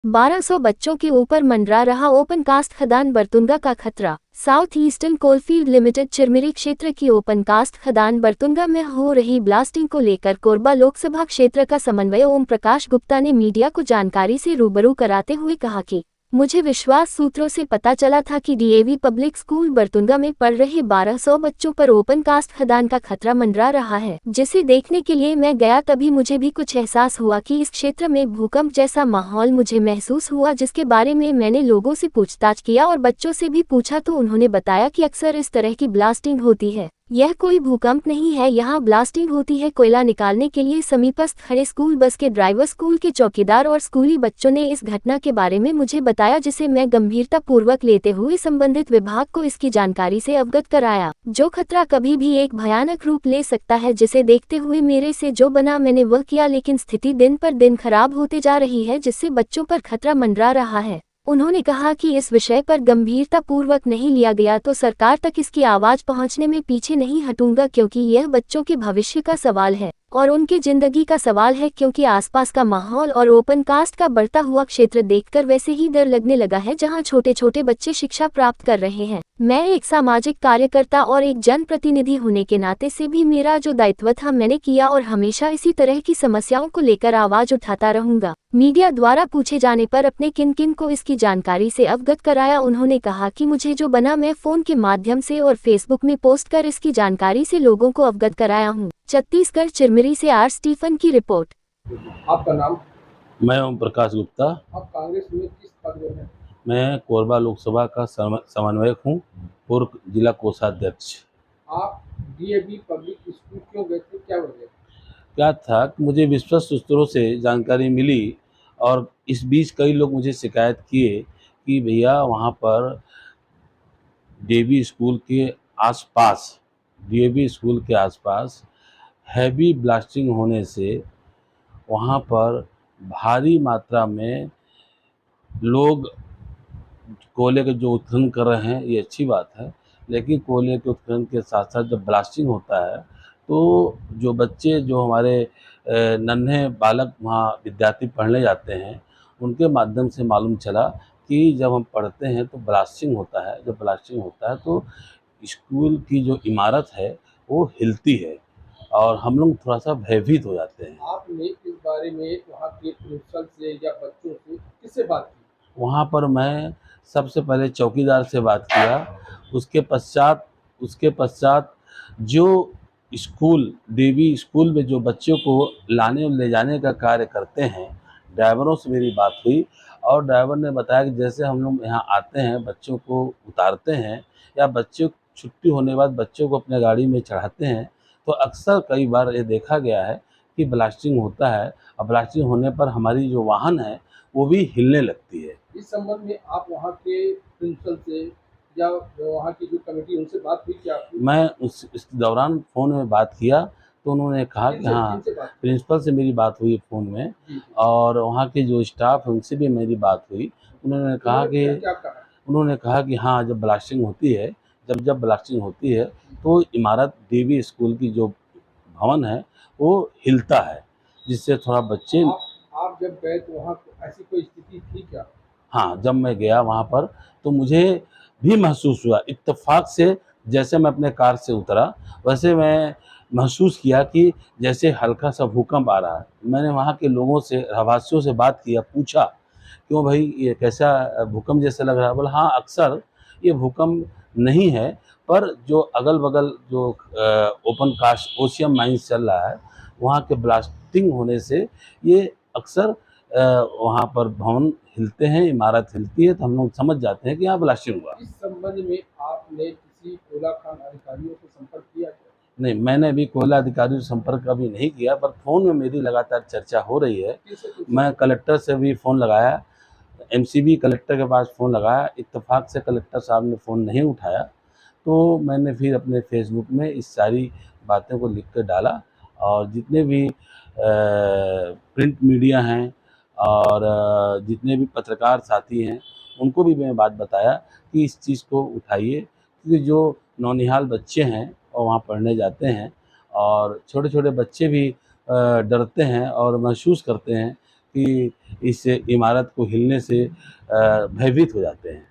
1200 बच्चों के ऊपर मंडरा रहा ओपन कास्ट खदान बरतुंगा का खतरा। South eastern coalfield limited Chirmiri क्षेत्र की ओपन कास्ट खदान बरतुंगा में हो रही ब्लास्टिंग को लेकर कोरबा लोकसभा क्षेत्र का समन्वय ओम प्रकाश गुप्ता ने मीडिया को जानकारी से रूबरू कराते हुए कहा कि मुझे विश्वास सूत्रों से पता चला था कि डीएवी पब्लिक स्कूल बरतुंगा में पढ़ रहे 1200 बच्चों पर ओपन कास्ट खदान का खतरा मंडरा रहा है, जिसे देखने के लिए मैं गया। तभी मुझे भी कुछ एहसास हुआ कि इस क्षेत्र में भूकंप जैसा माहौल मुझे महसूस हुआ, जिसके बारे में मैंने लोगों से पूछताछ किया और बच्चों से भी पूछा तो उन्होंने बताया कि अक्सर इस तरह की ब्लास्टिंग होती है। यह कोई भूकंप नहीं है, यहाँ ब्लास्टिंग होती है कोयला निकालने के लिए। समीपस्थ खड़े स्कूल बस के ड्राइवर, स्कूल के चौकीदार और स्कूली बच्चों ने इस घटना के बारे में मुझे बताया, जिसे मैं गंभीरता पूर्वक लेते हुए संबंधित विभाग को इसकी जानकारी से अवगत कराया। जो खतरा कभी भी एक भयानक रूप ले सकता है, जिसे देखते हुए मेरे से जो बना मैंने वह किया, लेकिन स्थिति दिन पर दिन खराब होते जा रही है, जिससे बच्चों पर खतरा मंडरा रहा है। उन्होंने कहा कि इस विषय पर गंभीरता पूर्वक नहीं लिया गया तो सरकार तक इसकी आवाज पहुंचने में पीछे नहीं हटूंगा, क्योंकि यह बच्चों के भविष्य का सवाल है और उनकी जिंदगी का सवाल है। क्योंकि आसपास का माहौल और ओपन कास्ट का बढ़ता हुआ क्षेत्र देखकर वैसे ही डर लगने लगा है, जहां छोटे छोटे बच्चे शिक्षा प्राप्त कर रहे हैं। मैं एक सामाजिक कार्यकर्ता और एक जनप्रतिनिधि होने के नाते से भी मेरा जो दायित्व था मैंने किया और हमेशा इसी तरह की समस्याओं को लेकर आवाज उठाता रहूंगा। मीडिया द्वारा पूछे जाने पर अपने किन किन को इसकी जानकारी से अवगत कराया, उन्होंने कहा कि मुझे जो बना मैं फोन के माध्यम से और फेसबुक में पोस्ट कर इसकी जानकारी से लोगों को अवगत कराया हूँ। छत्तीसगढ़ चिरमिरी से आर स्टीफन की रिपोर्ट। आपका नाम? मैं ओम प्रकाश गुप्ता। आप कांग्रेस में किस पद में हैं? मैं कोरबा लोकसभा का समन्वयक हूँ, पूर्व जिला कोषाध्यक्ष। आप डीएवी पब्लिक स्कूल क्यों गए थे, क्या वजह? क्या था कि मुझे विश्वस्त सूत्रों से जानकारी मिली और इस बीच कई लोग मुझे शिकायत किए कि भैया वहाँ पर डीएवी स्कूल के आसपास हैवी ब्लास्टिंग होने से वहाँ पर भारी मात्रा में लोग कोयले के जो उत्खनन कर रहे हैं, ये अच्छी बात है, लेकिन कोयले के उत्खनन के साथ साथ जब ब्लास्टिंग होता है तो जो बच्चे, जो हमारे नन्हे बालक वहाँ विद्यार्थी पढ़ने जाते हैं, उनके माध्यम से मालूम चला कि जब हम पढ़ते हैं तो ब्लास्टिंग होता है। जब ब्लास्टिंग होता है तो स्कूल की जो इमारत है वो हिलती है और हम लोग थोड़ा सा भयभीत हो जाते हैं। आपने इस बारे में वहाँ के प्रिंसिपल से या बच्चों से किससे बात की? वहाँ पर मैं सबसे पहले चौकीदार से बात किया, उसके पश्चात जो स्कूल, डीएवी स्कूल में जो बच्चों को लाने और ले जाने का कार्य करते हैं, ड्राइवरों से मेरी बात हुई और ड्राइवर ने बताया कि जैसे हम लोग यहाँ आते हैं, बच्चों को उतारते हैं या बच्चों छुट्टी होने के बाद बच्चों को अपने गाड़ी में चढ़ाते हैं, तो अक्सर कई बार ये देखा गया है कि ब्लास्टिंग होता है और ब्लास्टिंग होने पर हमारी जो वाहन है वो भी हिलने लगती है। इस संबंध में आप वहाँ के प्रिंसिपल से या वहाँ की जो कमेटी उनसे बात हुई क्या आपकी? मैं इस दौरान फ़ोन में बात किया तो उन्होंने कहा कि हाँ, किनसे बात? प्रिंसिपल से मेरी बात हुई फ़ोन में जी, जी। और वहाँ के जो स्टाफ है उनसे भी मेरी बात हुई। उन्होंने कहा क्या कहा? कि हाँ, जब ब्लास्टिंग होती है, जब ब्लास्टिंग होती है तो इमारत डीएवी स्कूल की जो भवन है वो हिलता है, जिससे थोड़ा बच्चे। आप जब गए तो वहाँ ऐसी कोई स्थिति थी क्या? हाँ, जब मैं गया वहाँ पर तो मुझे भी महसूस हुआ, इत्तेफ़ाक से जैसे मैं अपने कार से उतरा वैसे मैं महसूस किया कि जैसे हल्का सा भूकंप आ रहा है। मैंने वहाँ के लोगों से, रहवासियों से बात किया, पूछा, "क्यों भाई ये कैसा भूकंप जैसा लग रहा है?" बोला, "हाँ, अक्सर ये भूकंप नहीं है, पर जो अगल-बगल जो ओपन कास्ट ओशियन माइन्स चल रहा है, वहाँ के ब्लास्टिंग होने से ये अक्सर वहाँ पर भवन हिलते हैं, इमारत हिलती है, तो हम लोग समझ जाते हैं कि यहाँ ब्लास्टिंग हुआ।" इस संबंध में आपने किसी कोयला खान अधिकारियों से संपर्क किया क्या? नहीं, मैंने अभी कोयला अधिकारियों से संपर्क अभी नहीं किया, पर फ़ोन में मेरी लगातार चर्चा हो रही है। किससे पूछा? मैं कलेक्टर से भी फ़ोन लगाया, एमसीबी कलेक्टर के पास फ़ोन लगाया, इत्तेफ़ाक से कलेक्टर साहब ने फ़ोन नहीं उठाया, तो मैंने फिर अपने फ़ेसबुक में इस सारी बातों को लिख कर डाला और जितने भी प्रिंट मीडिया हैं और जितने भी पत्रकार साथी हैं, उनको भी मैं बात बताया कि इस चीज़ को उठाइए, क्योंकि जो नौनिहाल बच्चे हैं और वहाँ पढ़ने जाते हैं और छोटे-छोटे बच्चे भी डरते हैं और महसूस करते हैं कि इस इमारत को हिलने से भयभीत हो जाते हैं।